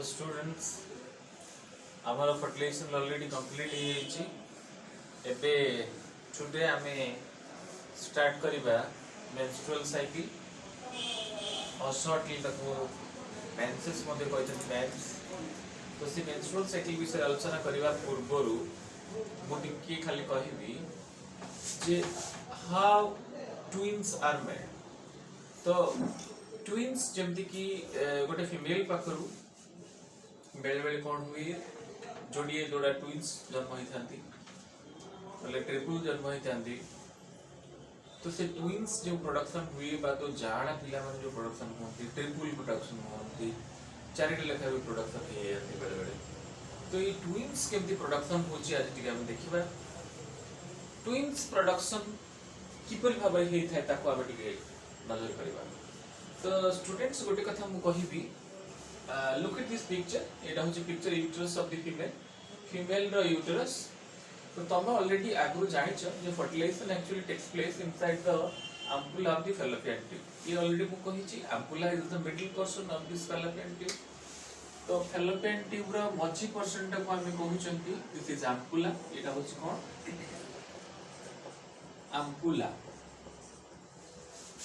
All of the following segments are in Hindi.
तो स्टूडेंट्स आमर फर्टिलाइजेशन ऑलरेडी कंप्लीट हो जाइए एबे टुडे आमे स्टार्ट करिबा मेंस्ट्रुअल साइकिल और शॉर्टली ताको मेंसेस मध्ये कहते मेंस तो से मेंस्ट्रुअल साइकिल विषय आलोचना करबा पूर्वरु मु टिके खाली कहबी जे हाउ ट्विन्स आर मेड तो ट्विन्स जमती कि गोटे फीमेल पाखरु बेले बेले कौन हुए जोड़िए जोड़ा ट्विन्स जन्म होती ट्रिपल जन्म होती तो से ट्विन्स जो प्रोडक्शन हुए बा तो जाड़ा पिला माने जो प्रोडक्शन होती ट्रिपल प्रोडक्शन होती चारिटा लेखा भी प्रोडक्शन हो जाती बेले बेले तो ये ट्विन्स केमती प्रोडक्शन होची आज टिके हम देखिबा ट्विन्स प्रोडक्शन किपरि भाबे हे थाय ताको आबे टिके नजर करबा तो स्टूडेंट्स गोटे कथा मु कहिबी look at this picture एटा होची picture uterus of the female रो यूट्रस तो तुम ऑलरेडी आगु जानिछ जे fertilization actually takes place inside the ampulla of the fallopian tube ये ऑलरेडी मु कहिछि ampulla is the middle portion of this fallopian tube तो फैलोपियन ट्यूब रो मझी पोर्शन टा को हम कहउछंती दिस इज अम्पुला एटा होची कोन ampulla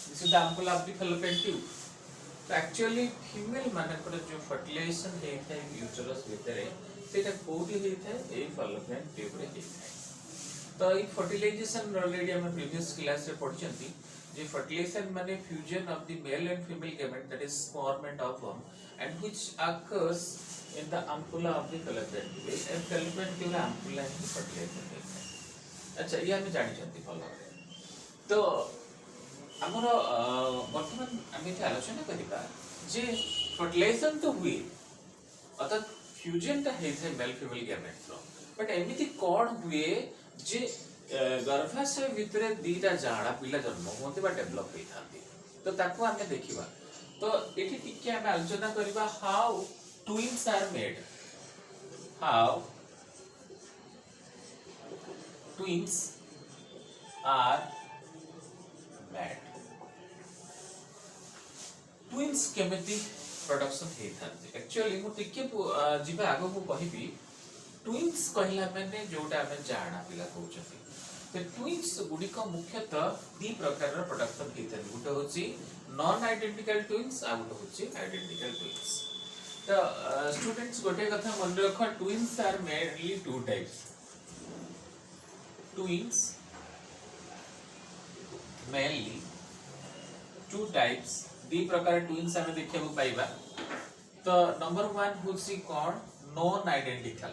this is the ampulla of the fallopian tube तो एक्चुअली फीमेल मानकर जो फर्टिलाइजेशन होता है यूट्रस भितर सेटा कोठी होता है ए फैलोपियन ट्यूब रे होता है तो ये फर्टिलाइजेशन ऑलरेडी हम प्रीवियस क्लास रे पढिचंती जे फर्टिलाइजेशन माने fusion of the male and female gamete that is sperm and ovum and which occurs in the ampulla of the fallopian tube and fallopian tube रे अम्पुला ही फर्टिलाइजेशन होता है अच्छा ये हम जानिचंती फॉलो तो आमर वर्तमान आम ये आलोचना करिबा जे फर्टिलाइजेशन तो हुए अर्थात फ्यूजन टा हेथे मेल फीमेल गैमेट्स रो बट एमिति कोड हुए जे गर्भाशय भितरे दीटा जाड़ा पिला जन्म होते बा डेवलप होई थांती तो ताको आमे देखिबा तो एठी टिके आमे आलोचना करिबा how twins are made how twins are made twins केमिति प्रोडक्शन हे थांती एक्चुअली मु टिके जिबा आगो को कहिबी ट्विन्स कहला माने जोटा हम जाना पिला कहउछथि तो ट्विन्स गुडी को मुख्यतः दी प्रकार रो प्रोडक्शन हे थांती गुटे होची नॉन आइडेंटिकल ट्विन्स आ गुटे होची आइडेंटिकल ट्विन्स तो स्टूडेंट्स गोटे कथा मन रखो twins are mainly two types twins mainly two types दी प्रकार ट्विन्स हमें देखिया को पाइबा तो नंबर 1 होसी कोन नॉन आइडेंटिकल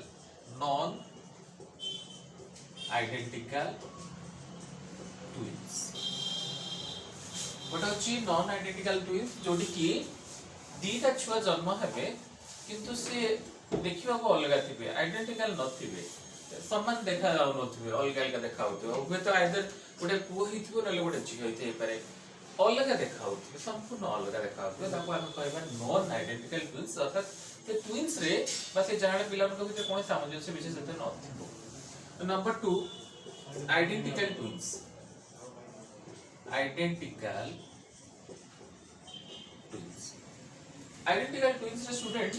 ट्विन्स बट अछि नॉन आइडेंटिकल ट्विन्स जोडी की दीटा छुआ जन्म हेबे किंतु से देखिबा को अलग थिबे आइडेंटिकल नथिबे समान देखा जाउ नथिबे अलग अलग देखा होते होबे तो आइदर गोटे पुओ हिथिबो नले गोटे झियो हिथै पारे अलग देखा होते संपूर्ण अलग देखा होते ताको हम कहबा नॉन आइडेंटिकल ट्विन्स अर्थात से ट्विन्स रे बा से जाने पिला को भीतर कोन सामंजस्य विशेष एते नथिबो तो number 2 identical twins identical twins रे स्टूडेंट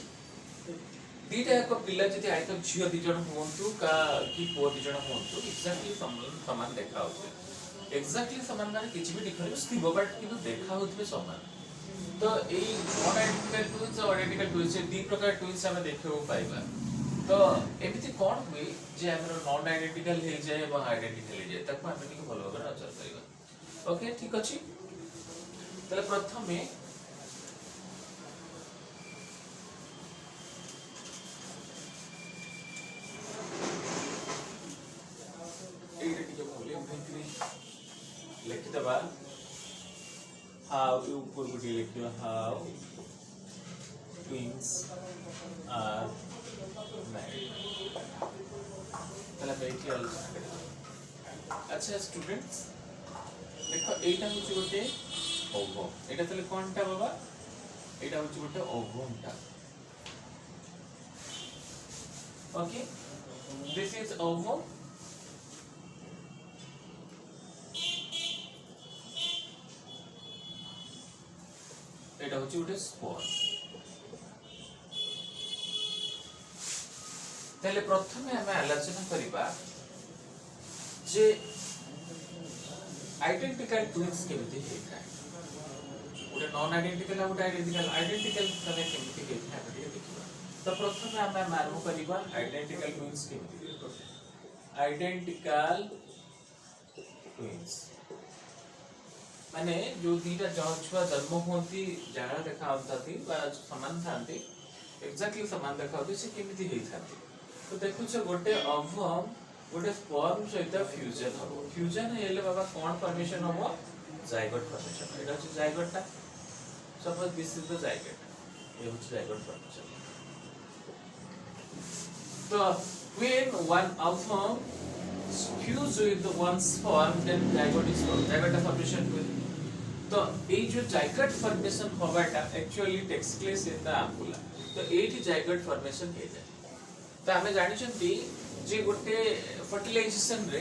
दीटा को पिला जति आइ तो झियो दि जण होंतु का कि पुओ दि जण होंतु एक्जेक्टली समान देखा होते एक्जेक्टली समान माने किछि भी डिफरेंस थिबो बट किंतु देखा होतबे समान तो ए नॉन आइडेंटिकल ट्विन्स और आइडेंटिकल ट्विन्स दी प्रकार ट्विन्स हम देखियो पाइबा तो एमिति कोन हुए जे हमर नॉन आइडेंटिकल हे जाय एवं आइडेंटिकल हे जाय ताको हम टिके भलो भाबे नजर करबा ओके ठीक अछि तले प्रथमे लिख दबा हाउ यू ऊपर गुडी लिखियो हाउ ट्विन्स आर मेड तला बेटी आलोचना करिबा अच्छा स्टूडेंट्स देखो एटा होची गोटे ओवम एटा तले कोनटा बाबा एटा होची गोटे ओवम टा ओके दिस इज ओवम एटा होची गोटे स्पोर ताले प्रथमे हमें आलोचना करिबा जे आइडेंटिकल ट्विन्स केमिति हेता गोटे नॉन आइडेंटिकल और आइडेंटिकल तने केमिति हेता है देखिबा। तो प्रथमे हमें आरंभ करिबा आइडेंटिकल ट्विन्स केमिति आइडेंटिकल ट्विन्स माने जो दीटा छुआ जन्म होती जहाँ देखा होती समान थांती एक्जाक्टली समान देखा होती से केमिति हेथांती। तो देखुछ गोटे ओवम गोटे स्पर्म सहित फ्यूजन हो फ्यूजन हेले बाबा कोन फॉर्मेशन हो जाइगोट फॉर्मेशन एटा छ जाइगोट टा suppose this is the zygote ये छ जाइगोट फॉर्मेशन। तो when one ovum fuse with the one sperm then zygote is formed zygote formation with तो ए जो जाइगोट फॉर्मेशन होबाटा actually takes place in the ampulla. तो एठी जाइगोट फॉर्मेशन हे जाय। तो हमें जानि छथि जे गोटे फर्टिलाइजेशन रे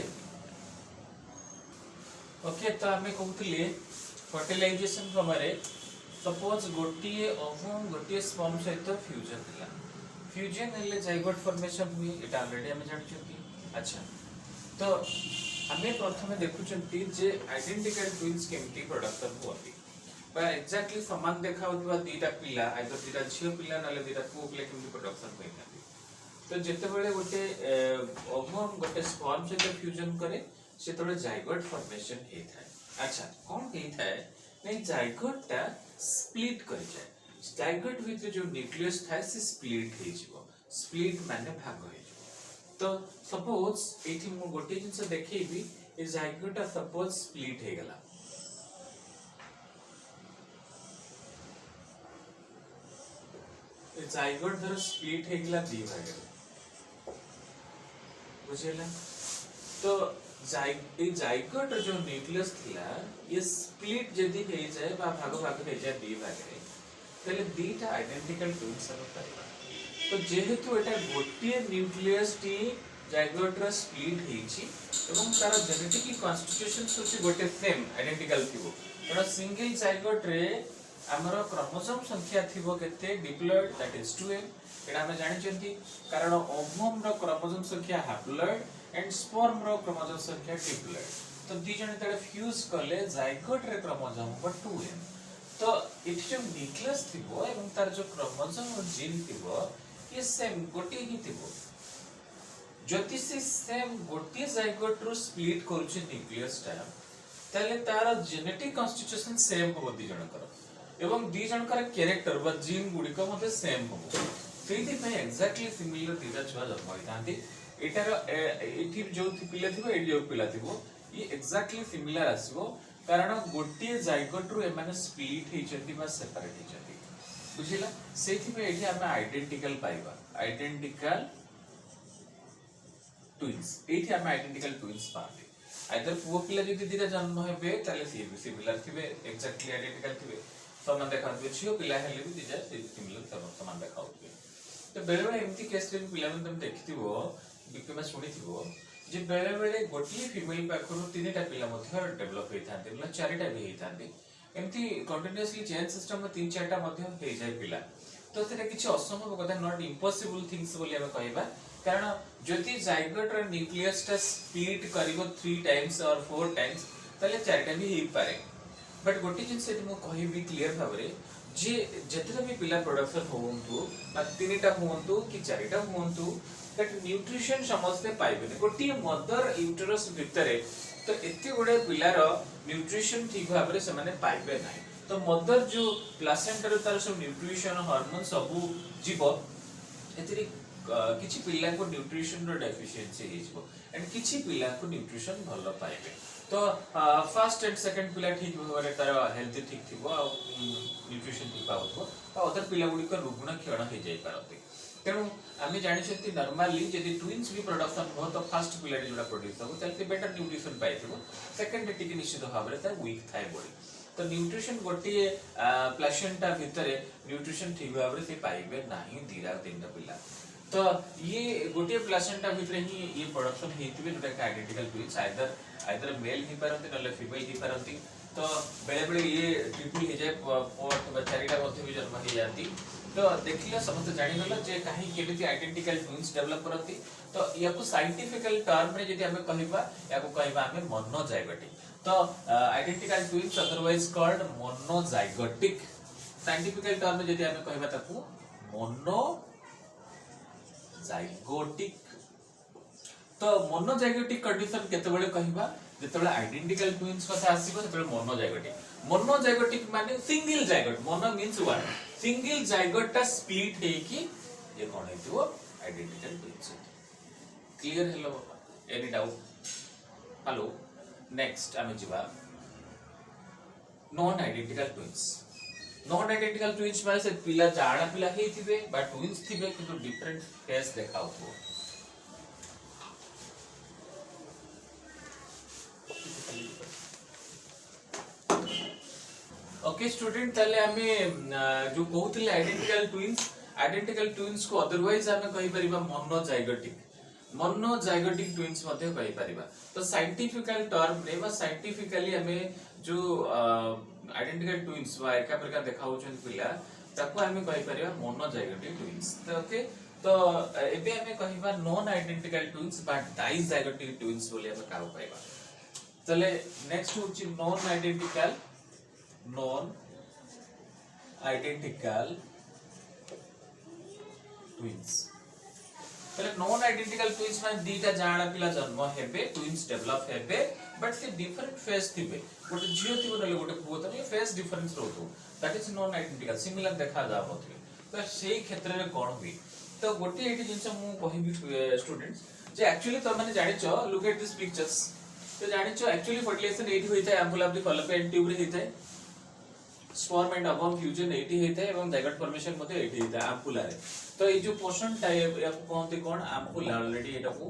ओके तो हमें कहउतले फर्टिलाइजेशन समय सपोज गोटिए ओवम गोटिए स्पर्म सहित फ्यूजन होला फ्यूजन हेले जाइगोट फॉर्मेशन हुई एटा ऑलरेडी हमें जानि छथि। अच्छा तो हमें प्रथमे देखुचंती जे आइडेंटिकल ट्विन्स केमिति प्रोडक्शन होती बा एक्जेक्टली समान देखा होतबा दीटा पिला आइदर दीटा झियो पिला नले दीटा पुओ पिला केमिति प्रोडक्शन होइनाती। तो जेते बेले गोटे ओवम गोटे स्पर्म से फ्यूजन करे सेतबे जाइगोट फॉर्मेशन हे थाए। अच्छा कोन हे थाए नै जाइगोट टा स्प्लिट करि जाय जाइगोट विथ जो न्यूक्लियस थाए से स्प्लिट हे जिवो स्प्लिट माने भाग हे। तो सपोज एठी मु गोटे जिंस देखैबी ए जाइगोट सपोज स्प्लिट हे गला ए जाइगोट धर स्प्लिट हे गला दी भाग बुझेला। तो जाइगोट जो न्यूक्लियस थिला ये स्प्लिट जदी हे जाय बा भाग भाग हे जाय दी भाग रे तले दीटा आइडेंटिकल ट्विन्स पाइबा। तो जेहेतु एटा गोटिए न्यूक्लियस टी जाइगोट रा स्प्लिट हेची एवं तार जेनेटिक कॉन्स्टिट्यूशन सोची गोटे सेम आइडेंटिकल थिबो एटा सिंगल जाइगोट रे हमरो क्रोमोसोम संख्या थिबो केते डिप्लॉइड दैट इज 2m एटा हम जानि चंती कारण ओवम रो क्रोमोसोम संख्या हैप्लॉइड एंड स्पर्म रो क्रोमोसोम संख्या डिप्लॉइड। तो दी जने तळे फ्यूज करले जाइगोट रे क्रोमोसोम पर 2m। तो इट जो न्यूक्लियस थिबो एवं तार जो क्रोमोसोम और जीन थिबो ये सेम गोटे ही थिबो जति से सेम गोटे जाइगोट रो स्प्लिट करूछ न्यूक्लियस टा तले तार जेनेटिक कॉन्स्टिट्यूशन सेम हो दी जनकर एवं दी जनकर कैरेक्टर बा जीन गुडी को मते सेम हो सेति पे एक्जेक्टली सिमिलर दिदा छुआ जन्म होइतांती एटार एठी जो पिला थिबो एडी जो पिला थिबो ये एक्जेक्टली सिमिलर आसीबो कारण गोटे जाइगोट रो एमाने स्प्लिट हे जति बा सेपरेट हे जति बुझिला। सेति पे एठी हम आइडेंटिकल पाइबा आइडेंटिकल ट्विन्स एठी हम आइडेंटिकल ट्विन्स पाबे आइदर पुओ पिला जति दिरा जन्म हेबे ताले सिमिलर थिबे एक्जेक्टली आइडेंटिकल थिबे समान देखा होबे छियो पिला हेले भी दिजा सिमिलर समान देखा होबे। तो बेले बेले एमती केस रे पिला मन तुम देखिथिबो बिकमा सुनिथिबो जे बेले बेले गोटी फीमेल पाखरु तीनटा पिला मध्ये डेवलप हेइथांते मतलब चारिटा भी हेइथांते एमती कंटीन्यूअसली चेन सिस्टम में तीन चारटा मध्ये हे जाय पिला। तो सेटा किछि असंभव कथा नॉट इम्पॉसिबल थिंग्स बोली हम कहबा कारण जति जाइगोट र न्यूक्लियस टा स्प्लिट करिवो 3 टाइम्स और 4 टाइम्स तले चारटा भी हेइ पारे। बट गोटी जिंस एति मो कहबी क्लियर भाबरे जे जतरा भी पिला प्रोडक्शन होवंतु बा तीनटा होवंतु कि चारिटा होवंतु दैट न्यूट्रिशन समस्ते पाइबे गोटी मदर यूटेरस भितरे तो एते गुडे पिलार न्यूट्रिशन ठीक भाबरे से माने पाइबे नाही। तो मदर जो प्लासेंटा रे तार सब न्यूट्रिशन हार्मोन सब जीव एतिरि किछि पिला को न्यूट्रिशन रो डेफिशिएंसी हेजबो एंड किछि पिला को न्यूट्रिशन भलो पाइबे। तो फर्स्ट एंड सेकंड पिला ठीक भाबरे तार हेल्थ ठीक थिबो आ न्यूट्रिशन ठीक पाउथबो आ अदर पिला गुडी को रुग्ण क्षण हे जाय पारते। तेणु आम जानी नॉर्मली जदि ट्विन्स भी प्रोडक्शन हो तो फर्स्ट पिला जोड़ा प्रोड्यूस हो तो बेटर न्यूट्रिशन पाइथिबो सेकंड टी निश्चित भाव में तार वीक थाए बॉडी। तो न्यूट्रिशन गोटे प्लासेंटा भितर न्यूट्रिशन ठीक भाव से पाइबे नाही दीरा तीनटा पिला। तो ये गोटे प्लासेंटा भितर ही ये प्रोडक्शन हेतिबे जोटा आइडेंटिकल ट्विन्स आइदर मेल ही पारंती नले फीमेल ही पारंती। तो बेले बेले ये ट्रिपल हे जाय फोर्थ बा चारिटा मध्ये भी जन्म हे जाती तो देखिले समस्त जानि गलो जे काहे केमिति आइडेंटिकल ट्विन्स डेवलप करती। तो याको साइंटिफिकल टर्म रे जदि हमें कहबा याको कहबा हमें मोनोजाइगोटिक। तो identical twins otherwise called monozygotic. Scientifical term रे जदि हमें कहबा ताकू मोनोजाइगोटिक। तो मोनोजाइगोटिक कंडीशन केतेबेले कहबा जेतेबेले आइडेंटिकल ट्विन्स कथा आसीबो सेतेबेले मोनोजाइगोटिक। मोनोजाइगोटिक माने single zygote. Mono means one, single zygote ता स्प्लिट हे कि ये कोन हेतिबो आइडेंटिकल ट्विन्स। क्लियर हेलो बाबा? Any doubt? हेलो नेक्स्ट आमे जिबा non identical twins. Non identical twins माने से पिला जाड़ा पिला हेतिबे बा ट्विन्स थिबे किंतु डिफरेंट फेस देखाउथो। ओके स्टूडेंट, ताले हमें जो कहउथिले आइडेंटिकल ट्विन्स को अदरवाइज हमें कहि परिबा मोनोजाइगोटिक ट्विन्स मध्ये कहि परिबा। तो साइंटिफिकल टर्म रे बा साइंटिफिकली हमें जो आइडेंटिकल ट्विन्स बा एका प्रकार देखाउछन पिला ताको हमें कहि परिबा मोनोजाइगोटिक ट्विन्स। तो ओके, तो एबे हमें कहिबा नॉन आइडेंटिकल ट्विन्स बा डाइजाइगोटिक ट्विन्स बोली हमें काउ पाइबा। चले नेक्स्ट होची नॉन आइडेंटिकल ट्विन्स। पहले नॉन आइडेंटिकल ट्विन्स माने दीटा जाना पिला जन्म हेबे, ट्विन्स डेवलप हेबे बट से डिफरेंट फेस थिबे। गोटे झियो थिबो नले गोटे पुओ तने फेस डिफरेंस रहतो, that is non identical. Similar देखा जाबो थिबे। तो सेही क्षेत्र रे कोन हुई? तो गोटे एठी जिंस मु कहिबी स्टूडेंट्स जे एक्चुअली त माने जानिचो, लुक एट दिस पिक्चर्स। तो जानिचो एक्चुअली फर्टिलाइजेशन एठी होइता ampulla of the fallopian tube रे हिता स्पर्म एंड ओवम फ्यूजन एठी हेता एवं जाइगोट फॉर्मेशन मध्ये एठी हेता एम्पुला रे। तो ये जो पोर्शन टाइप याको कहते कोन एम्पुला। ऑलरेडी एटा को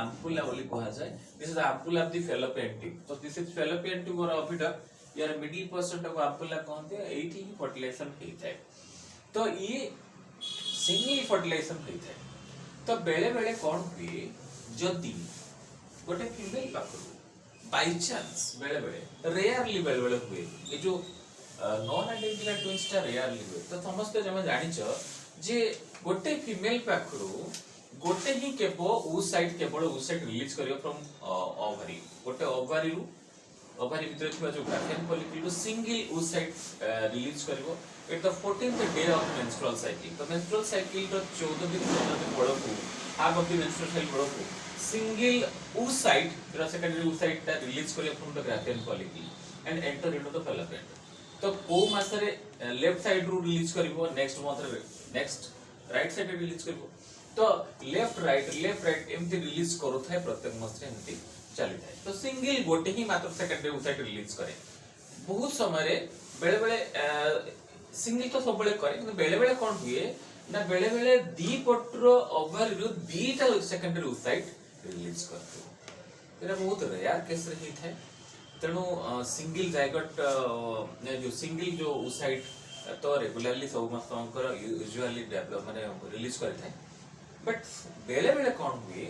एम्पुला बोली कहा जाय। This is ampulla of the fallopian tube. तो दिस इज फैलोपियन ट्यूब और ऑफिटक यार मिडिल पोर्शन को एम्पुला कहते एठी ही फर्टिलाइजेशन हेता। तो ये सिंगल फर्टिलाइजेशन हेता। तो बेले बेले कोन हुई जदी गोटे फीमेल पाखरु बाय चांस बेले बेले रेयरली बेले बेले हुए ये जो नॉन आइडेंटिकल ट्विन्स ता रेयरली हुए। तो समस्त जमे जानिचो जे गोटे फीमेल पाखरु गोटे ही केवल ऊ साइड रिलीज करियो फ्रॉम ओवरी। गोटे ओवरी भीतर थिबा जो Graafian follicle single oocyte release करिवो at the 14th day of menstrual cycle. तो मेंस्ट्रुअल साइकिल रो 14 दिन 15 दिन बळकू half of the menstrual cycle बळकू single oocyte the secondary oocyte ता रिलीज करियो from the Graafian follicle and enter into the fallopian. तो को मासरे लेफ्ट साइड रू रिलीज करिवो, नेक्स्ट मंथ रे नेक्स्ट राइट साइड रे रिलीज करिवो। तो लेफ्ट राइट एमती रिलीज करूथाय प्रत्येक मास रे एमती चली थाए। तो सिंगल गोटे ही मात्र सेकेंडरी ऊ साइड रिलीज करे। बहुत समय रे बेले बेले सिंगल तो सब बेले करे किंतु बेले बेले कोन हुए ना बेले बेले दी पट्रो ओवरी रू दीटा सेकेंडरी ऊ साइड रिलीज करते। एटा बहुत रेयर केस रे ही थाए। तेणु सिंगल जाइगोट जो सिंगल जो साइड तो रेगुलरली सब मास्टर यूजुअली डेवलप माने रिलीज करि थाए। बट बेले बेले कोन हुए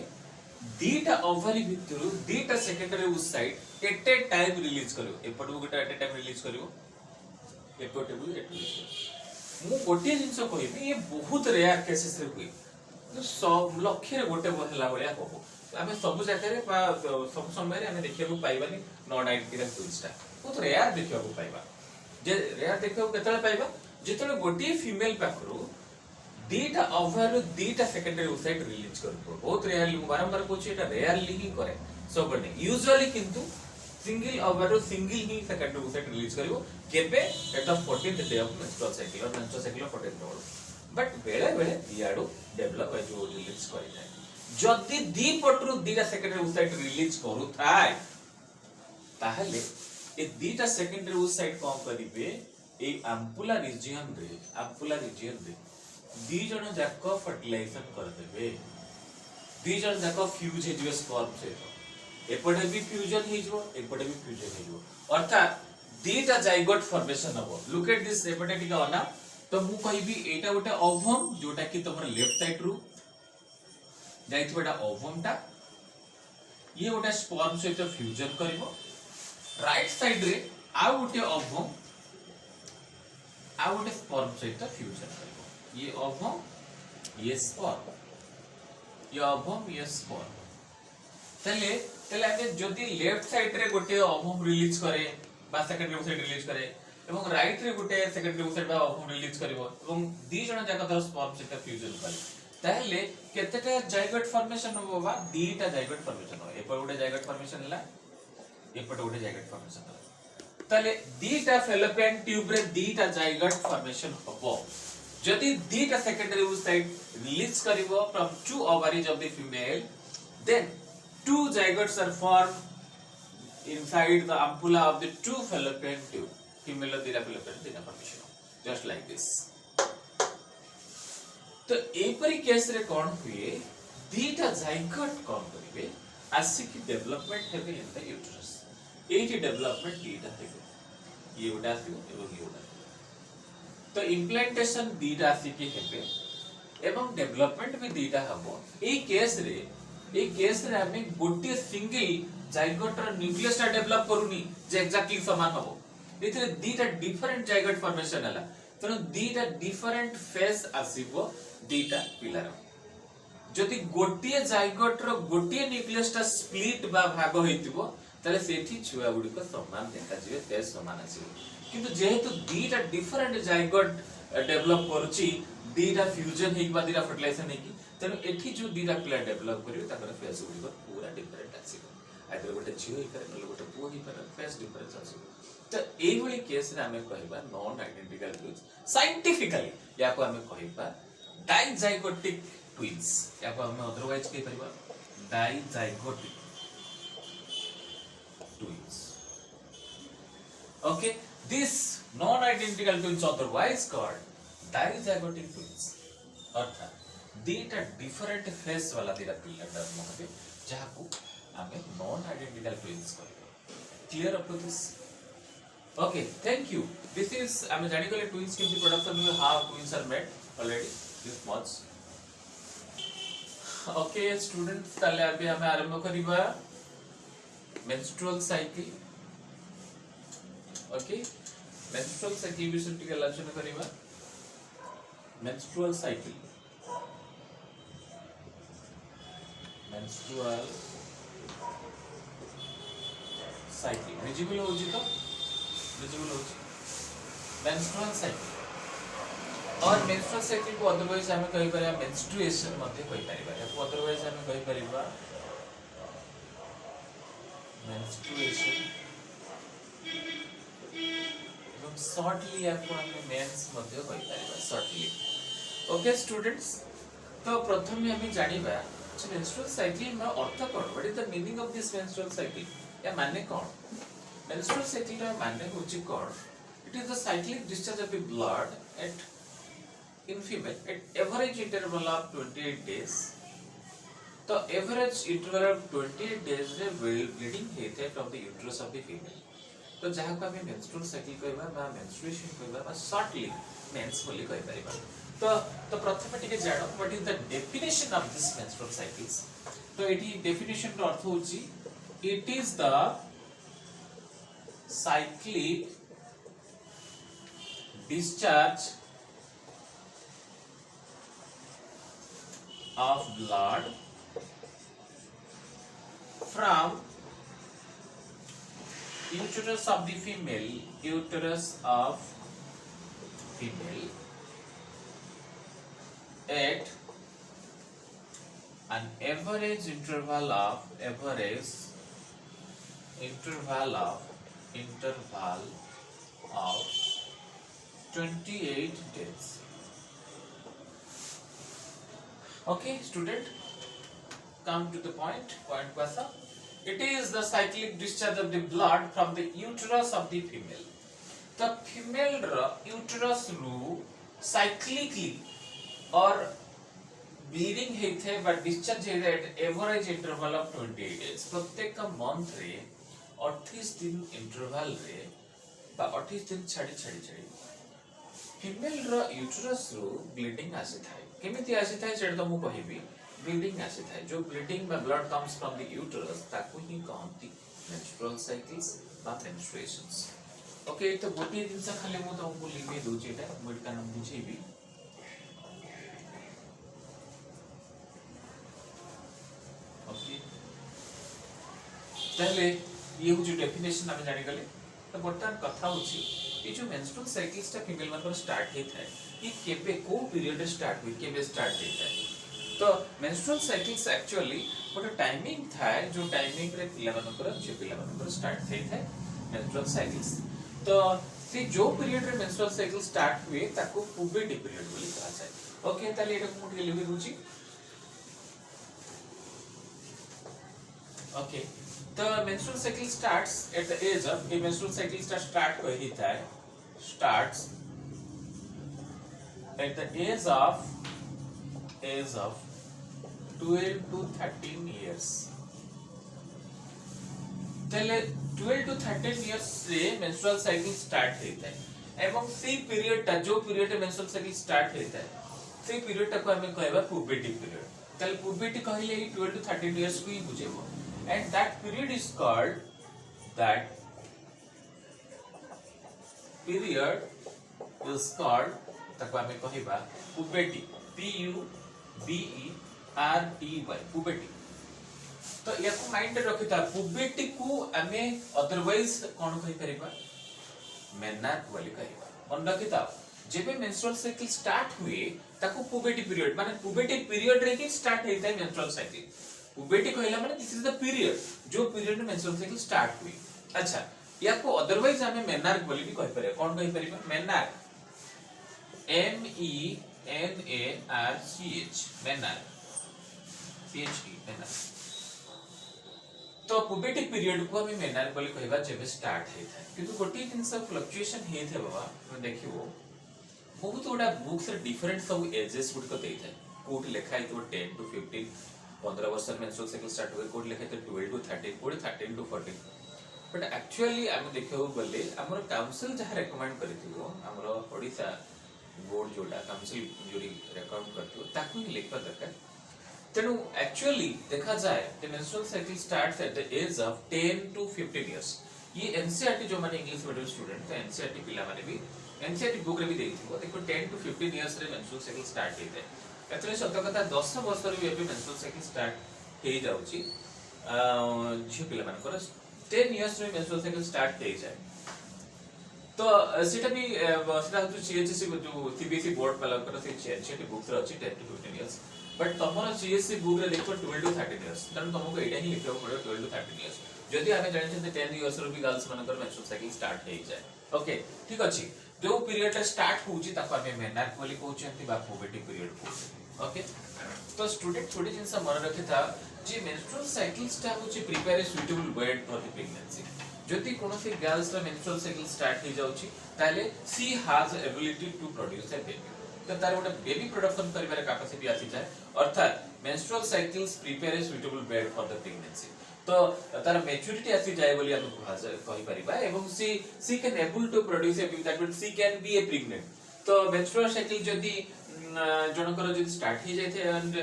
दीटा ओवरी भितरु दीटा secondary oocyte at a time release करियो। एपटु गोटा एट ए टाइम रिलीज करियो, एपटु भी एट मु गोटे जिंस कहिबी ये बहुत रेयर केसेस रे हुए। तो सब लक्ष्य रे गोटे बहला बलिया कहू आमे सब जगह रे सब समय रे आमे देखिया को पाइबानी नॉन आइडेंटिकल ट्विन्स ता बहुत रेयर देखिया को पाइबा। जे रेयर देखिया को केतले पाइबा जेतले गोटे female पाखरु दीटा over दीटा secondary oocyte release करबो। बहुत रेयरली मु बारंबार कहूची एटा रेयरली ही करे सब ने यूजुअली किंतु सिंगल ओवर सिंगल ही सेकेंडरी ऊ साइड रिलीज करिवो केबे at the 14th day of menstrual cycle और menstrual cycle 14th day. But बेले बेले याडो डेवलप है जो रिलीज करि जाय। जदी दी पटरु दीटा सेकेंडरी ऊ साइड रिलीज करू थाय ताहले ए दीटा सेकेंडरी ऊ साइड कोन करिवे ए एम्पुला रीजन रे दी जण जाको फर्टिलाइजेशन कर देबे। दी जण जाको फ्यूज हे जो स्पर्म से एपटे भी फ्यूजन हे जो एपटे भी फ्यूजन हे जो अर्थात दीटा जाइगोट फॉर्मेशन हो। लुक एट दिस एपटे टिका अना। तो मु कहिबी एटा गोटे ओवम जोटा कि तमर लेफ्ट साइड रु जाइथबा एटा ओवम ता ये गोटे स्पर्म सहित फ्यूजन करिवो। राइट साइड रे आ गोटे ओवम आ गोटे स्पर्म सहित फ्यूजन करिवो ये ओवम ये स्पर्म ये ओवम ये स्पर्म तले तले आमे जदी लेफ्ट साइड रे गोटे ओवम रिलीज करे बा सेकेंडरी ओवम रिलीज करे एवं राइट रे गोटे सेकेंडरी ओवम बा ओवम रिलीज करिवो एवं दी जण जाक तर स्पर्म सहित फ्यूजन करे ताहले केतेटा जाइगोट फॉर्मेशन हो बा दीटा जाइगोट फॉर्मेशन हो एपर गोटे जाइगोट फॉर्मेशन हला एपर गोटे जाइगोट फॉर्मेशन हला ताले दीटा फेलोपियन ट्यूब रे दीटा जाइगोट फॉर्मेशन होबो जदि दीटा सेकेंडरी oocyte रिलीज करिवो from two ovaries of the female then two zygotes are formed inside the ampulla of the two fallopian tube female dira fallopian dira formation just like this तो एपरी केस रे कोन हुए दीटा जाइगोट कोन करिवे आसिक डेवलपमेंट हेबे इन द यूट्रस एटी डेवलपमेंट दीटा हेबे ये उडा आसियो एवं ये उडा तो इम्प्लांटेशन दीटा आसिक हेबे एवं डेवलपमेंट भी दीटा हबो ए केस रे हमें गोटे सिंगल जाइगोट रो न्यूक्लियस टा डेवलप करूनी जे एक्जेक्टली समान हबो एथरे दीटा डिफरेंट जाइगोट फॉर्मेशन हला तनो दीटा डिफरेंट फेस आसीबो दीटा पिलार जदि गोटे जाइगोट रो गोटे न्यूक्लियस टा स्प्लिट बा भाग होइतिबो तले सेठी छुआ गुडी को समान देखा जिवे फेस समान आसीबो किंतु जेहेतु दीटा डिफरेंट जाइगोट डेवलप करूची दीटा फ्यूजन हेक बा दीटा फर्टिलाइजेशन हेकी तनो एठी जो दीटा पिला डेवलप करियो ताकर फेस गुडी को पूरा डिफरेंट आसीबो आइदर गोटे झियो ही करे नले गोटे पुओ ही करे फेस डिफरेंस आसीबो तो एई भली केस रे हमें कहबा नॉन आइडेंटिकल ट्विन्स साइंटिफिकली या को हमें कहबा डाइजाइगोटिक ट्विन्स या को हमें अदरवाइज कहि परिबा dizygotic twins okay this non identical twins otherwise called dizygotic twins अर्थात दीटा डिफरेंट फेस वाला दीटा पिला जन्म हेबे जहा को हमें नॉन आइडेंटिकल ट्विन्स कहबा clear up to this okay thank you this is I'm जानि गले twins के प्रोडक्शन में how twins are made already this much okay students ताले अभी हमें आरंभ करिबा menstrual cycle okay menstrual cycle विषय टिके आलोचना करिबा menstrual cycle visible होजी तो visible होजी menstrual cycle और menstrual cycle को अदरवाइज हमें कहि परिबा menstruation मध्ये कहि परिबा या को अदरवाइज हमें कहि परिबा menstruation एवं शॉर्टली आपको हमें मेंस मध्ये कहि परिबा शॉर्टली ओके स्टूडेंट्स तो प्रथम हमें जानिबा menstrual cycle में अर्थ कोन what is the meaning of this menstrual cycle या माने कोन menstrual cycle का माने होची कोन it is the cyclic discharge of the blood at in female at average interval of 28 days तो एवरेज इंटरवल ऑफ 28 डेज रे ब्लीडिंग हेते from the uterus of the female तो जहा को हमें menstrual cycle कहबा बा menstruation कहबा बा शॉर्टली मेंस बोली कहि परिबा तो प्रथम टिके जानो what is the definition of this menstrual cycles तो एटी डेफिनेशन रो अर्थ होची it is the cyclic discharge of blood from uterus of the female at an average interval of 28 days. Okay, student, come to the point question. It is the cyclic discharge of the blood from the uterus of the female. The female uterus ru cyclically or bleeding हेथे but discharge हेथे at average interval of 28 days. प्रत्येक month रे 28 दिन interval रे बा 28 दिन छाड़ी female रो uterus रू bleeding आसी थाए केमिति आसी थाए सेटा तो मु कहिबी bleeding आसी थाए जो bleeding बा blood comes from the uterus ताकू ही कहंती menstrual cycles बा menstruations ओके तो गोटे जिनस खाली मु तुमको लिखि दूची एटा मेडिकल नाम बुझेबी ओके ताहले ये हो जो डेफिनेशन हम जानि गले तो बर्तमान कथा होची ये जो मेंस्ट्रुअल साइकिल्स ता फीमेल मान स्टार्ट हे थाए ये केबे को पीरियड रे स्टार्ट हुई केबे स्टार्ट हे थाए तो मेंस्ट्रुअल साइकिल्स एक्चुअली गोटे टाइमिंग थाए जो टाइमिंग रे पिला मान जे पिला मान स्टार्ट हे थाए मेंस्ट्रुअल साइकिल्स तो से जो पीरियड रे मेंस्ट्रुअल साइकिल स्टार्ट हुए ताको पुबर्टी पीरियड बोली कहा जाए ओके ताले एटा को लिखि दूची okay the menstrual cycle starts at the age of a menstrual cycle start वही था starts at the age of 12 to 13 years तले 12 to 13 years से menstrual cycle start होता है एवं सी पीरियड ता जो पीरियड menstrual cycle start होता है सी पीरियड ता को हमें कहबा पुबर्टी पीरियड तले पुबर्टी कहले 12 to 13 years को ही बुझेबो and that period is called ताको हमें कहिबा puberty P U B E R T Y puberty तो याको माइंड रखिता पुबर्टी को हमें अदरवाइज कोन कहि परिबा मेनार्क बोली कहिबा मन रखिता जेबे मेंस्ट्रुअल साइकिल स्टार्ट हुए ताको पुबर्टी पीरियड माने पुबर्टी पीरियड रे ही स्टार्ट हेता है मेंस्ट्रुअल साइकिल पुबर्टी कहला माने दिस इज द पीरियड जो पीरियड में मेंस्ट्रुअल साइकिल स्टार्ट हुई अच्छा या को अदरवाइज हमें मेनार्क बोली भी कहि परिबा कोन कहि परिबा menarche M E N A R C H menarche C H E menarche तो पुबर्टी पीरियड को हमें मेनार्क बोली कहबा जेबे स्टार्ट हेता है किंतु गोटी दिन सब फ्लक्चुएशन हेथे बाबा हम देखिबो बहुत बड़ा बुक्स रे डिफरेंट सब एजेस गुड को देता है कोट लिखा है तो 10 to 15 15 वर्ष में मेंस्ट्रुअल साइकिल स्टार्ट हुए कोड लिखे थे 12 to 13 कोड 13 to 14 बट एक्चुअली हम देखियो बोले हमर काउंसिल जहा रेकमेंड करथियो हमर ओडिसा बोर्ड जोटा काउंसिल जोरी रेकमेंड करथियो ताकू ही लिखबा दरकार तेनु एक्चुअली देखा जाए the menstrual cycle starts at the age of 10 to 15 years ये एनसीईआरटी जो माने इंग्लिश मीडियम स्टूडेंट तो एनसीईआरटी पिला माने भी एनसीईआरटी बुक रे भी देखिबो देखो 10 to 15 इयर्स रे मेंस्ट्रुअल साइकिल स्टार्ट हेते एक्चुअली सत्य कथा 10 वर्ष रे भी मेंस्ट्रुअल साइकिल स्टार्ट हे जाउची झियो पिला मानकर 10 इयर्स रे मेंस्ट्रुअल साइकिल स्टार्ट हे जाय तो सेटा भी सेटा हो सीएचसी जो सीबीएसई बोर्ड वाला कर से सीएचसी बुक रे अछि 10 to 15 इयर्स बट तमरो सीएससी बुक रे देखो 12 to 13 इयर्स तन तुमको एटा ही लिखियो पड़ो 12 to 13 इयर्स जदि हमें जानि छै 10 इयर्स रो भी गर्ल्स मानकर मेंस्ट्रुअल साइकिल स्टार्ट हे जाय ओके ठीक अछि जो पीरियड स्टार्ट होउची ताको हमें मेनार्क बोली कहउछंती बा पुबर्टी पीरियड को ओके तो स्टूडेंट थोड़ी जिनस मन रखिता जे मेंस्ट्रुअल साइकिल टा होची prepare a suitable bed for the pregnancy जदि कोनोसी गर्ल्स रा मेंस्ट्रुअल साइकिल स्टार्ट हे जाउची ताले she has ability to produce a baby तो तार गोटे बेबी प्रोडक्शन करिवार कैपेसिटी आसी जाय अर्थात menstrual cycles prepare a suitable bed for the pregnancy तो तार मैच्योरिटी आसी जाय बोली हम कहि परिबा एवं she can able to produce a baby that means she can be a pregnant तो मेंस्ट्रुअल साइकिल जदी जनकर जदी स्टार्ट ही जायथे एंड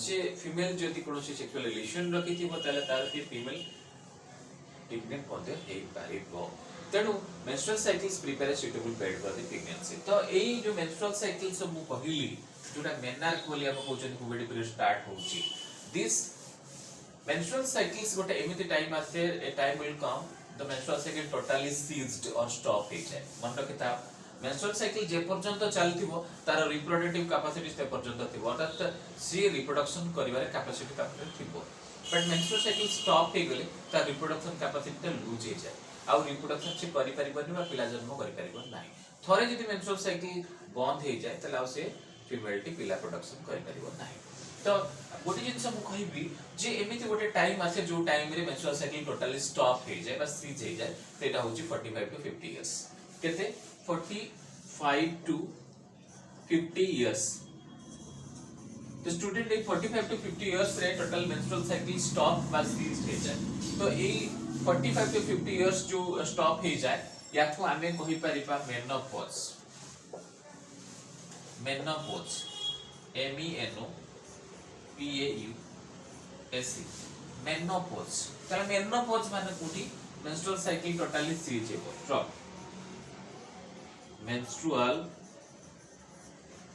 से फीमेल जदी कोनोसी सेक्सुअल रिलेशन रखिथि ताले तार से फीमेल प्रेग्नेंट पदे हे पारिबो तेनु menstrual cycles prepare a suitable bed for the pregnancy तो एई जो मेंस्ट्रुअल साइकिल सब मु कहिली जोटा मेनार्क बोली हम कहउछन पुबर्टी पीरियड स्टार्ट होउची दिस menstrual cycles गोटे एमिति टाइम आसे a time will come the menstrual cycle totally ceased और स्टॉप हे जाय मन रखिता मेंस्ट्रुअल साइकिल जे पर्यंत चलथिबो तार रिप्रोडक्टिव कैपेसिटी से पर्यंत थिबो अर्थात सी रिप्रोडक्शन करिवार कैपेसिटी तापर थिबो बट मेंस्ट्रुअल साइकिल स्टॉप हे गेले तार रिप्रोडक्शन कैपेसिटी ता लूज हे जाय आ रिप्रोडक्शन से करि परिबनि बा पिला जन्म करि परिबन नाही थरे जदि मेंस्ट्रुअल साइकिल बंद हे जाय तला से फीमेलटी पिला प्रोडक्शन करि परिबन नाही तो गोटे जिनस मु कहिबी जे एमिति गोटे टाइम आसे जो टाइम रे मेंस्ट्रुअल साइकिल टोटली स्टॉप हे जाय बस सीज हे जाय तेटा होची 45 to 50 इयर्स केते 45 to 50 इयर्स तो स्टूडेंट ए 45 to 50 इयर्स रे total menstrual cycle stop bus seize हे जाय तो ए 45 to 50 इयर्स जो स्टॉप हे जाय याको आमे कहि परिबा मेनोपॉज MENOPAUSE मेनोपॉज ताले मेनोपॉज माने कोठी मेंस्ट्रुअल साइकिल टोटली सीज हेबो stop menstrual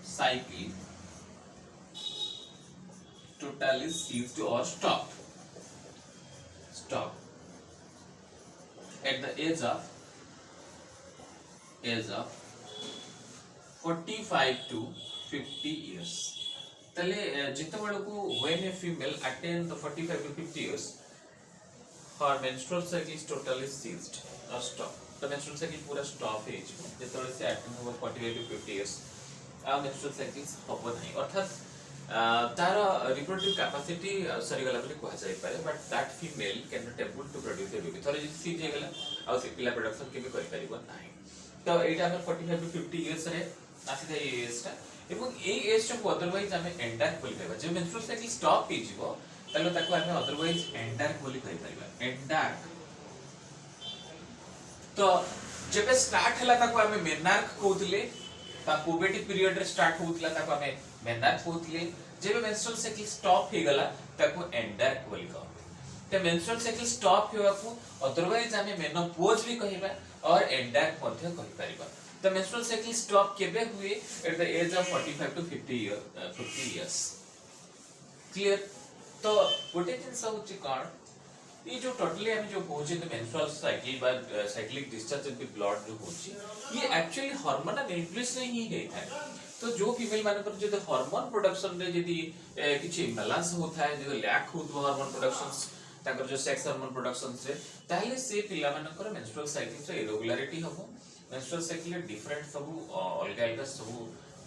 cycle totally ceased or stopped at the age of 45 to 50 years. तले जिते बड़े को when a female attain the 45 to 50 years, her menstrual cycle is totally ceased or stopped. The menstrual cycle पूरा stop है जिते बड़े से attain होगा 45 to 50 years. menstrual cycles हबो नहीं अर्थात तार reproductive capacity सरी गला बोली कहा जाय पारे but that female cannot able to produce a baby थोड़े जिस चीज गला आ से पिला प्रोडक्शन केबे करि परिबो नाही तो एटा हम 45 to 50 years रे आसी थाई एज ता एवं ए एज को अदरवाइज हमें एंडार बोली कहबा जे menstrual cycle stop हे जीवो तले ताको हमें अदरवाइज एंडार बोली कहि परिबा एंडार तो जेबे स्टार्ट हला ताको हमें मेनार्क कहउतले ता पुबर्टी पीरियड रे स्टार्ट होउतला ताको हमें मेनार्क कहउतले जेबे मेंस्ट्रुअल साइकिल स्टॉप हे गला ताको एंडार्क बोली कहबे ते मेंस्ट्रुअल साइकिल स्टॉप हेवा को अदरवाइज हमें मेनोपॉज भी कहिबा और एंडार्क मध्य कहि परिबा The menstrual cycle stop केबे हुए at the age of 45 to 50 years. Clear? तो गोटे जिनस होची कोन ये जो टोटली हम जो कहूचे तो मेंस्ट्रुअल साइकिल बा cyclic discharge of the blood जो होची ये एक्चुअली हार्मोनल इन्फ्लुएंस से ही होता है तो जो फीमेल मान पर जो हार्मोन प्रोडक्शन रे यदि किछि इम्बैलेंस होता है जो लैक होतो हार्मोन प्रोडक्शंस ताकर जो सेक्स हार्मोन प्रोडक्शन से ताले से पिला मानकर मेंस्ट्रुअल साइकिल से इरेगुलरिटी हबो मेंस्ट्रुअल साइकिल डिफरेंट सब अलग अलग सब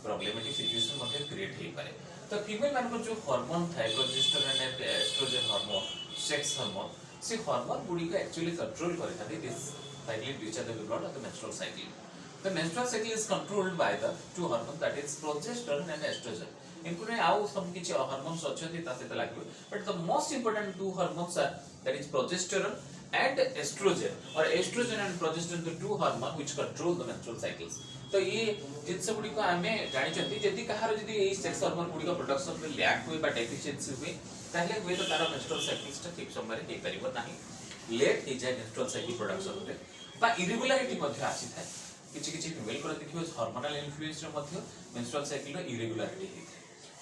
प्रॉब्लमेटिक सिचुएशन मध्ये क्रिएट हे पारे तो फीमेल मान जो हार्मोन थाई progesterone and oestrogen hormone sex hormone से हार्मोन बॉडी को एक्चुअली कंट्रोल करता है this cyclic discharge of the blood of the menstrual cycle the menstrual cycle is controlled by the two hormones that is progesterone and estrogen इनको ने आउ some किछि हार्मोन्स अछथि ता सेते लागबे but the most important two hormones are that is progesterone and estrogen or estrogen and progesterone the two hormones which control the menstrual cycles तो ये जिनस गुडी को हमें जानि छथि जदि कहार जदि ए सेक्स हार्मोन गुडी को प्रोडक्शन में लैक हुए बा डेफिशिएंसी हुए ताले हुए तो तार मेंस्ट्रुअल साइकिल्स ता ठीक समय रे हे परिबो नाही लेट हे जाय मेंस्ट्रुअल साइकिल प्रोडक्शन रे बा इरेगुलरिटी मध्ये आसी थाए किछि किछि फीमेल को देखियो हार्मोनल इन्फ्लुएंस रे मध्ये मेंस्ट्रुअल साइकिल रो इरेगुलरिटी हे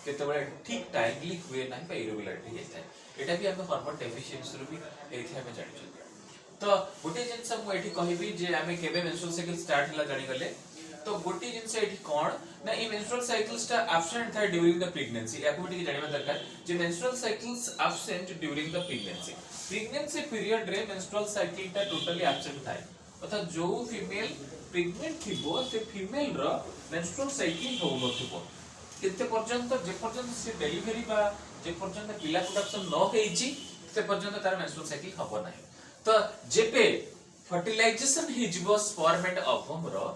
केते बळे ठीक टाइमली हुए नाही बा इरेगुलरिटी हे थाए एटा भी हम हार्मोन डेफिशिएंसी रो भी एथि हम जानि छ तो गोटे जिंस हम एठी कहिबी जे हमें केबे मेंस्ट्रुअल साइकिल स्टार्ट हला जानि गले तो गोटे जिंस एठी कोन ना ई मेंस्ट्रुअल साइकिल्स ता एब्सेंट था ड्यूरिंग द प्रेगनेंसी या कोटी जानिबा दरकार जे menstrual cycles absent during the pregnancy period रे मेंस्ट्रुअल साइकिल ता टोटली एब्सेंट था अर्थात जो फीमेल प्रेग्नेंट थिबो से फीमेल रो मेंस्ट्रुअल साइकिल हो नथिबो केते पर्यंत जे पर्यंत से डिलीवरी बा जे पर्यंत पिला प्रोडक्शन न हेची से पर्यंत तार मेंस्ट्रुअल साइकिल हबो नाही तो जेबे फर्टिलाइजेशन हे जिवो स्पर्म एंड ओवम रो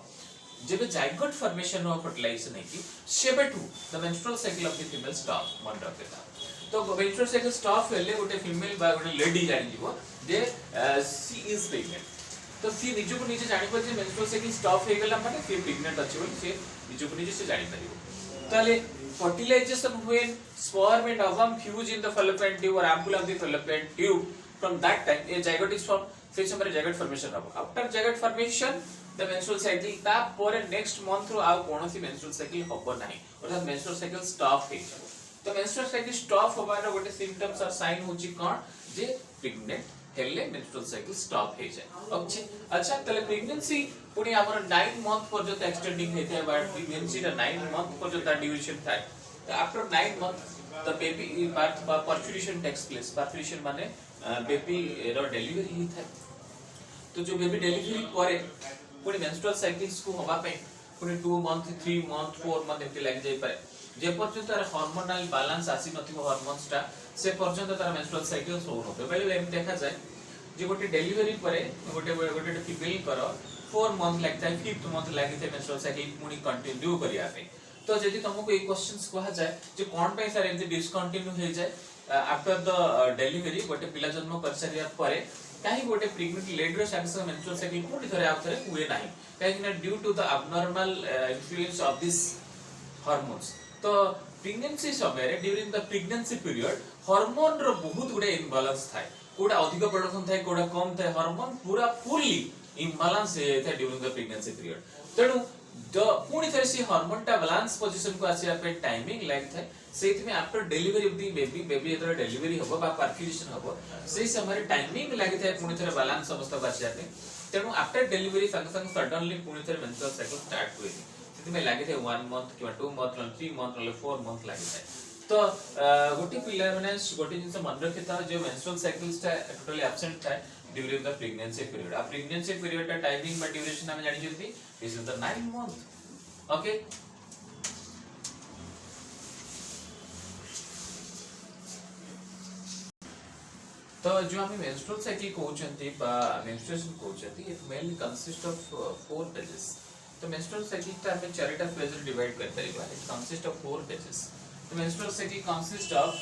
जेबे जाइगोट फॉर्मेशन ऑफ फर्टिलाइजेशन है कि सेबेटू the menstrual cycle of the female stop मन रखेता तो मेंस्ट्रुअल साइकिल स्टॉप हेले गोटे फीमेल बा गोटे लेडी जानि जिवो जे सी इज प्रेग्नेंट तो सी निजो को निजे जानि पर जे मेंस्ट्रुअल साइकिल स्टॉप हे गेला माने सी प्रेग्नेंट अछि बोली से निजो को निजे से जानि परिबो ताले fertilisation when sperm and ovum fuse in the fallopian tube or ampulla of the fallopian tube from that time a zygote is formed से समय zygote formation हबो after zygote formation the menstrual cycle ता पर नेक्स्ट मंथ रो आ कोनोसी मेंस्ट्रुअल साइकिल हबो नाही अर्थात मेंस्ट्रुअल साइकिल स्टॉप हे तो मेंस्ट्रुअल साइकिल स्टॉप होबार गोटे सिम्पटम्स और साइन होची कोन जे प्रेग्नेंट हेले मेंस्ट्रुअल साइकिल स्टॉप हे जाय अच्छा तले प्रेगनेंसी पुनी हमर 9 मंथ पर्यंत एक्सटेंडिंग हेते बा प्रेगनेंसी रा 9 मंथ पर्यंत ड्यूरेशन थाय तो after 9 month the baby birth बा पर्फ्यूरेशन टेक्स प्लेस पर्फ्यूरेशन माने बेबी रो डिलीवरी ही थाय तो जो बेबी डिलीवरी करे पुनी मेंस्ट्रुअल साइकिल्स को होबा पे पुनी 2 मंथ 3 मंथ 4 मंथ एते लाग जाय पारे जे पर्यंत तार हार्मोनल बैलेंस आसी नथिबो हार्मोन्स ता से पर्यंत तार मेंस्ट्रुअल साइकिल्स हो नथो बेले एम देखा जाय जे गोटे डिलीवरी परे गोटे फीमेल करो 4 मंथ लगता है 5th मंथ लागिते मेंस्ट्रुअल साइकिल पुनी कंटिन्यू करिया पे तो जदि तुमको एक क्वेश्चंस कहा जाय जे कोन पे सर एमती डिसकंटिन्यू हो जाय आफ्टर द डिलीवरी गोटे पिला जन्म कर सारिया परे काहे गोटे प्रेग्नेंट लेडी रो सक्सेस मेंस्ट्रुअल साइकिल कोठी थरे आउथरे हुए नाही काहे कि due to the abnormal influence of this hormones तो प्रेगनेंसी समय रे during the pregnancy period hormone रो बहुत गुडे इम्बैलेंस थाए कोडा अधिक प्रोडक्शन थाए कोडा कम थाए हार्मोन पूरा फुली इम्बैलेंस थाए ड्यूरिंग द प्रेगनेंसी पीरियड तेनु पुणी थे से हार्मोन टा बैलेंस पोजीशन को आसिया पे टाइमिंग लाग थाए सेति में after delivery of the baby जतरा डिलीवरी होबो बा परफ्यूजन होबो सेही समय टाइमिंग लाग थाए पुणी थे बैलेंस अवस्था को आसिया पे तेनु आफ्टर डिलीवरी संग संग सडनली पुणी थे मेंस्ट्रुअल साइकिल स्टार्ट हुए सेति में लागे थे 1 मंथ कि 2 मंथ 3 मंथ 4 मंथ लागे थाए तो गोटी पिला माने गोटी जिंस मन रखिता जो मेंस्ट्रुअल साइकिल्स टा टोटली एब्सेंट थाए ड्यूरिंग द प्रेगनेंसी पीरियड आ प्रेगनेंसी पीरियड टा टाइमिंग बा ड्यूरेशन हम जानि जति this is the 9 month okay तो जो हम मेंस्ट्रुअल साइकिल कहउचंती बा मेंस्ट्रुएशन कहउचंती it mainly consist of 4 phases तो मेंस्ट्रुअल साइकिल ता हम चारटा फेज रे डिवाइड कर परिबा इट कंसिस्ट ऑफ 4 फेजेस तो menstrual cycle consist of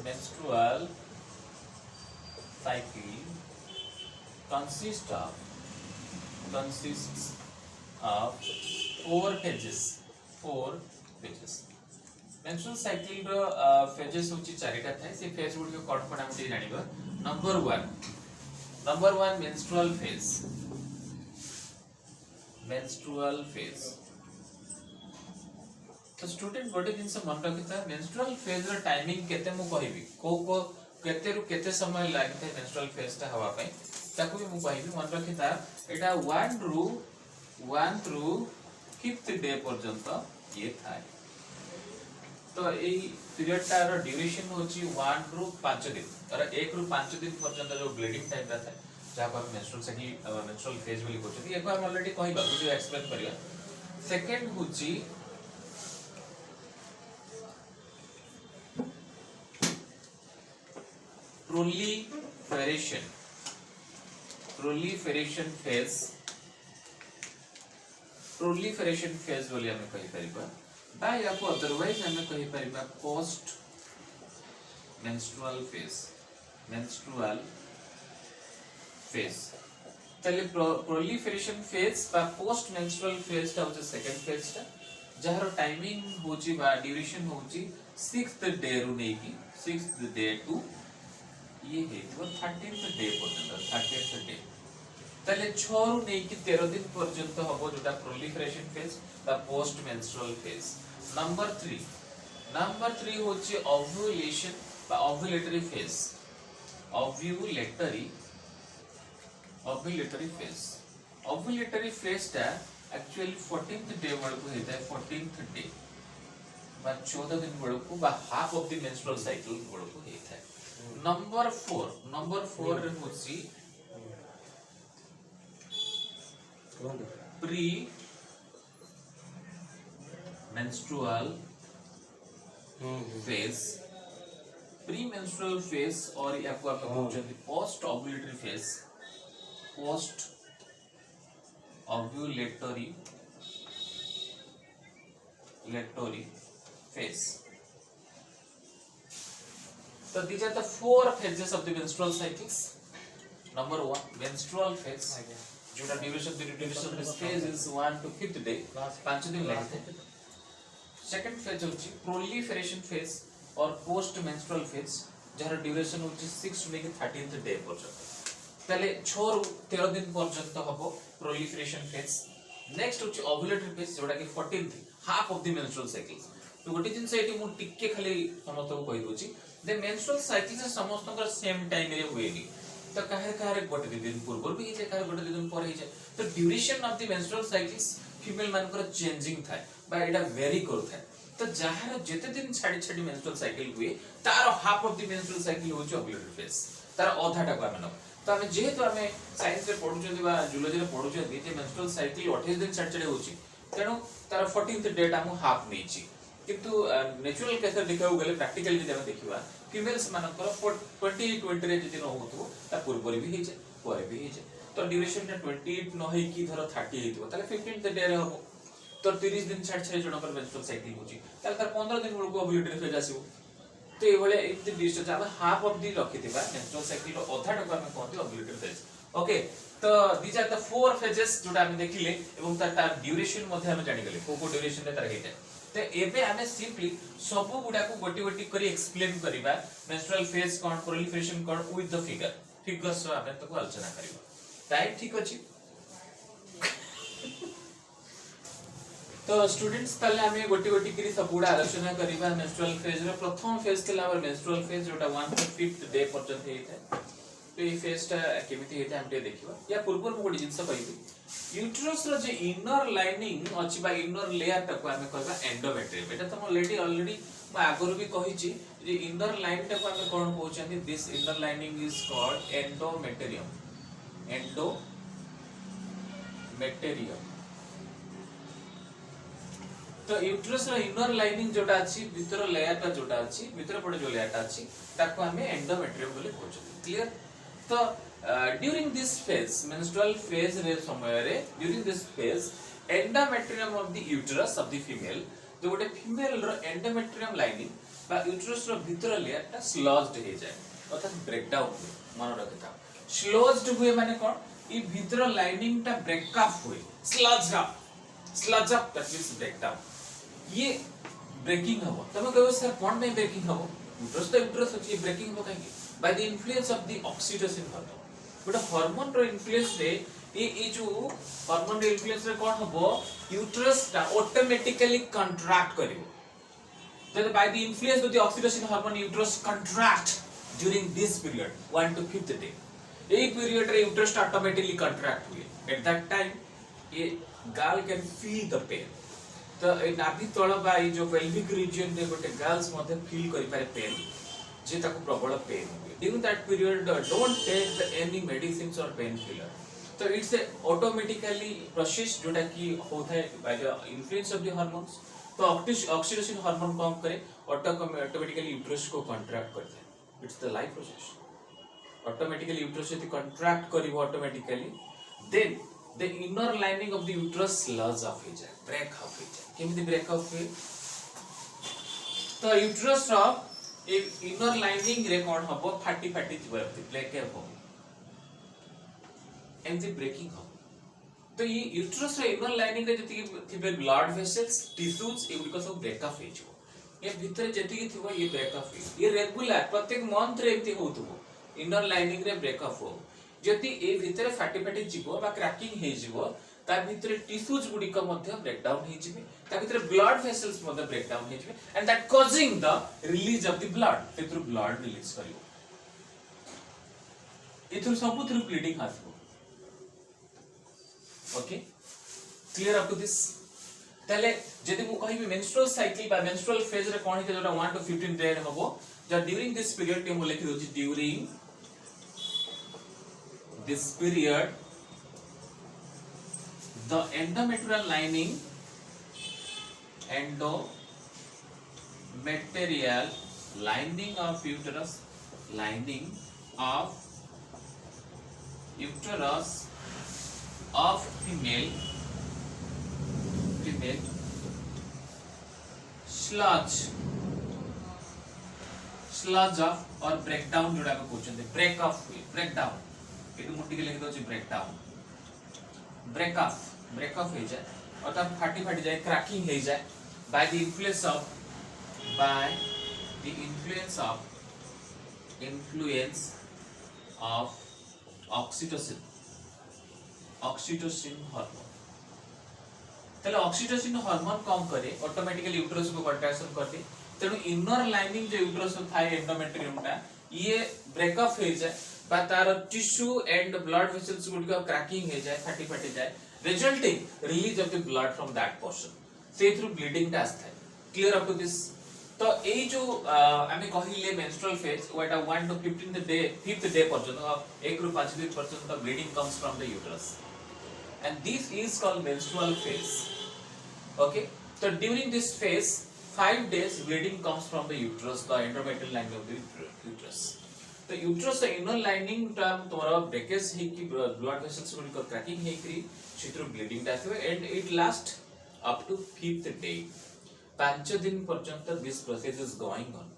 menstrual cycle consists of 4 phases menstrual cycle row phases होची चारिटा थाए से फेज गुड के कोड कोड हम टी जानिबा नंबर 1 menstrual phase तो स्टूडेंट बॉडी दिन से मन रखिता मेंस्ट्रुअल फेज रो टाइमिंग केते मु कहिबी को केते रु केते समय लागते मेंस्ट्रुअल फेज ता हवा पई ताकू भी मु कहिबी मन रखिता एटा 1 थ्रू 5th डे पर्यंत ये थाए तो एई पीरियड ता रो ड्यूरेशन होची 1 रु 5 दिन और 1 रु 5 दिन पर्यंत जो ब्लीडिंग टाइम रहता है जहां पर मेंस्ट्रुअल साइकिल मेंस्ट्रुअल फेज बोली कहते एको हम ऑलरेडी कहिबा जो एक्सप्लेन करिया सेकंड होची proliferation phase बोली हमें कहि परिबा बा या को अदरवाइज हमें कहि परिबा पोस्ट मेंस्ट्रुअल फेज तले proliferation phase बा पोस्ट मेंस्ट्रुअल फेज ता होचे सेकंड फेज ता जहार टाइमिंग होची बा ड्यूरेशन होची 6th डे रु नै की 6th डे टू ये है वो 13th डे पर्यंत 13th डे तले 6 रु नै की 13 दिन पर्यंत हबो जोटा प्रोलिफरेशन फेज बा पोस्ट मेंस्ट्रुअल फेज नंबर 3 होची ओव्यूलेशन बा ओव्यूलेटरी फेज ओव्यूलेटरी फेज ता एक्चुअली 14th डे बळको हेता 14th डे बा 14 दिन बळको बा half of the menstrual cycle बळको हेता नंबर 4 रे होची प्री मेंस्ट्रुअल फेज और या को आप कहउछन post ovulatory phase So these are the 4 phases of the menstrual cycles. Number 1 menstrual phase. जो duration of this phase is 1 to 5th day. 5 दिन लगते हैं. Second phase होची proliferation phase और post menstrual phase जहाँ duration होची 6 to 13th day पर्यंत. पहले 6 रु 13 दिन पर्यंत हबो proliferation phase. Next होची ovulatory phase जोटा कि 14th half of the menstrual cycle. तो गोटे दिन से एटी मु टिक्के खाली समस्त को कहि दोची द मेंस्ट्रुअल साइकिल से समस्त का सेम टाइम रे हुएनी तो काहे गोटे दिन पूर्व भी जे काहे गोटे दिन पर हे जे तो duration of the menstrual cycles female मानकर चेंजिंग थाए बा एटा वेरी कर थाए तो जहार जेते दिन छाडी मेंस्ट्रुअल साइकिल हुए तार half of the menstrual cycle होची ओव्यूलेटरी फेज तार आधाटा को हम तो हम जेहेतु हम साइंस रे पढुचंदी बा जूलॉजी रे पढुचंदी जे मेंस्ट्रुअल साइकिल 28 दिन छाडी होची तेनु तार 14th डेट हम हाफ नेची किंतु नेचुरल केस देखा गले प्रैक्टिकली जे हम देखिबा फीमेल्स मानकर 20 रे जे न होतो ता पूर्व भी हे जे पर भी हे जे तो ड्यूरेशन 28 न होई की धर 30 हेतु ताले 15th डे रे हो तो 30 दिन छाड़ जनकर मेंस्ट्रुअल साइकिल होची ताले तार 15 दिन बेलको ओव्यूलेटरी फेज आसीबो तो ए भले एक डिस्टेंस हम हाफ ऑफ दी रखिथिबा मेंस्ट्रुअल साइकिल रो आधा टको हम कहते ओव्यूलेटरी फेज ओके तो दीज आर द 4 फेजेस जोटा हम देखिले एवं तार ड्यूरेशन मध्ये हम जानि गेले को ड्यूरेशन रे तार हेते तो एबे हमें सिंपली सब गुडा को गोटी करी एक्सप्लेन करिबा menstrual phase cone proliferation cone with the figures हमें तो आलोचना करिबा राइट ठीक अछि तो स्टूडेंट्स ताले हमें गोटी गोटी करी सब गुडा आलोचना करिबा मेंस्ट्रुअल फेज रे प्रथम फेज थिला हमर मेंस्ट्रुअल फेज जोटा 1 to 5th डे पर्यंत हेता तो ये फेज टा केमिति हेता हम देखिबा या पूर्व मु गोटी जिंस कहबी यूट्रस रो जे इनर लाइनिंग अछि बा इनर लेयर टा को हमें कहबा एंडोमेट्रियम एटा तो ऑलरेडी मैं आगुर भी कही जे इनर लाइन टा को हमें कोन कहउछन this inner lining is called endometrium तो यूट्रस रो इनर लाइनिंग जोटा अछि भीतर लेयर टा जोटा अछि भीतर पड़े जो लेयर टा अछि ताको हमें एंडोमेट्रियम बोली कहउछन क्लियर तो during this phase menstrual phase रे समय रे during this phase endometrium of the uterus of the female जो गोटे फीमेल रो एंडोमेट्रियम लाइनिंग बा यूट्रस रो भीतर लेयर टा स्लज्ड हे जाय अर्थात ब्रेक डाउन मन रखता स्लज्ड हुए माने कोन ई भीतर लाइनिंग टा ब्रेक अप हुए sloughed up that means break down ये ब्रेकिंग हो तमे कहबो सर कोन में ब्रेकिंग हो यूट्रस अछि ब्रेकिंग हो काहे by the influence of the oxytocin hormone but hormone रो इन्फ्लुएंस रे ए जो हार्मोन रो इन्फ्लुएंस रे कोन हबो यूट्रस टा ऑटोमेटिकली कंट्रैक्ट करिवो जब by the influence of the oxytocin hormone uterus contract during this period 1 to 5th day ए पीरियड रे यूट्रस ऑटोमेटिकली कंट्रैक्ट हुए एट दैट टाइम ये girl can feel the pain तो ए नाभि तळ बा ए जो पेल्विक रीजन रे गोटे गर्ल्स मध्ये फील करि पारे पेन जे ताको प्रबल पेन हुए during that period don't take any medicines और पेन किलर तो इट्स ए ऑटोमेटिकली प्रोसेस जोटा की होता है by the influence of the hormones तो ऑक्सीटोसिन हार्मोन कम करे ऑटोमेटिकली यूट्रस को कंट्रैक्ट करता है it's the life process automatically uterus यदि कंट्रैक्ट करिवो automatically then the inner lining of the uterus slurs off हो जाए ब्रेक अप हो जाए केमिति ब्रेक अप हुए तो यूट्रस रो एक इनर लाइनिंग रे कोन हबो फाटी जिवो ब्रेक हबो एंड ब्रेकिंग हो तो ये यूट्रस रो इनर लाइनिंग रे जति थिबे ब्लड वेसल्स टिश्यूज ए गुडी सब ब्रेक अप हो जिवो ये भीतर जति थिबो ये ब्रेक अप हो ये रेगुलर प्रत्येक मंथ रे एति होतबो इनर लाइनिंग रे ब्रेक अप हो जति ए भीतर फाटी जिवो बा क्रैकिंग हे जिवो ता भीतर टिश्यूज गुडी को मध्ये ब्रेक डाउन हे जिवे ता भीतर ब्लड वेसल्स मध्ये ब्रेक डाउन हे जिवे and that causing the release of the blood तेथुर ब्लड रिलीज करिवो एथुर सब थ्रू ब्लीडिंग आसबो okay clear up to this तले जदि मु कहिबी मेंस्ट्रुअल साइकिल बा मेंस्ट्रुअल फेज रे कोन हे जोटा 1 to 15 डे हबो ज ड्यूरिंग दिस पीरियड टे मु लिखि दोछि during this period the endometrial lining of uterus of female sludge off और breakdown जोड़ा को क्वेश्चन दे break off break down एटू मुट्टी के लिख दो जी ब्रेक डाउन ब्रेक ऑफ हो जाए अर्थात फाटी जाए क्रैकिंग हो जाए bye the influence of oxytocin hormone तले ऑक्सीटोसिन हार्मोन कम करे ऑटोमेटिकली यूट्रस को कंट्रैक्शन करते तेनु इनर लाइनिंग जो यूट्रस थाए एंडोमेट्रियम टा ये ब्रेक ऑफ हो जाए बा तार tissue and blood vessels good का क्रैकिंग हो जाए फाटी जाए resulting release of the blood from that portion से थ्रू ब्लीडिंग टा आस्था क्लियर अप टू दिस तो ए जो हमें कहिले मेंस्ट्रुअल फेज वाटा 1 to 15th day 5th day पर्यंत 1 ରୁ 5 दिन पर्यंत bleeding comes from the uterus and this is called menstrual phase okay तो during this phase 5 days bleeding comes from the uterus the endometrial lining of the uterus तो यूट्रस इनर लाइनिंग टा तोरा ब्रेकेज हे कि ब्लड वेसल्स को क्रैकिंग हे कि चित्र ब्लीडिंग टा आथबे and it last up to 5th day 5 दिन पर्यंत this process is going on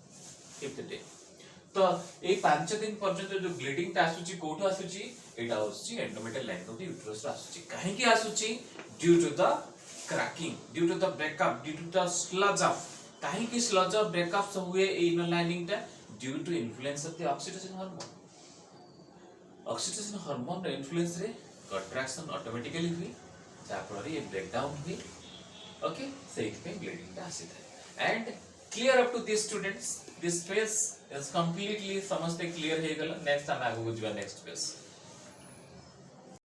5th day तो ए 5 दिन पर्यंत जो ब्लीडिंग टा आसुची कोठो आसुची एटा आसुची endometrial line of the uterus आसुची काहे कि आसुची due to the cracking due to the breakup due to the slough off काहे कि स्लज ऑफ ब्रेकअप सब हुए इनर लाइनिंग टा due to influence of the oxytocin hormone रे इन्फ्लुएंस रे कंट्रैक्शन ऑटोमेटिकली हुई जाफल ये ब्रेक डाउन हुई ओके सेट पे ब्लीडिंग टा आसी थाए and clear up to this students this phase is completely समझते क्लियर हे गला नेक्स्ट हम आगु बुझबा नेक्स्ट फेज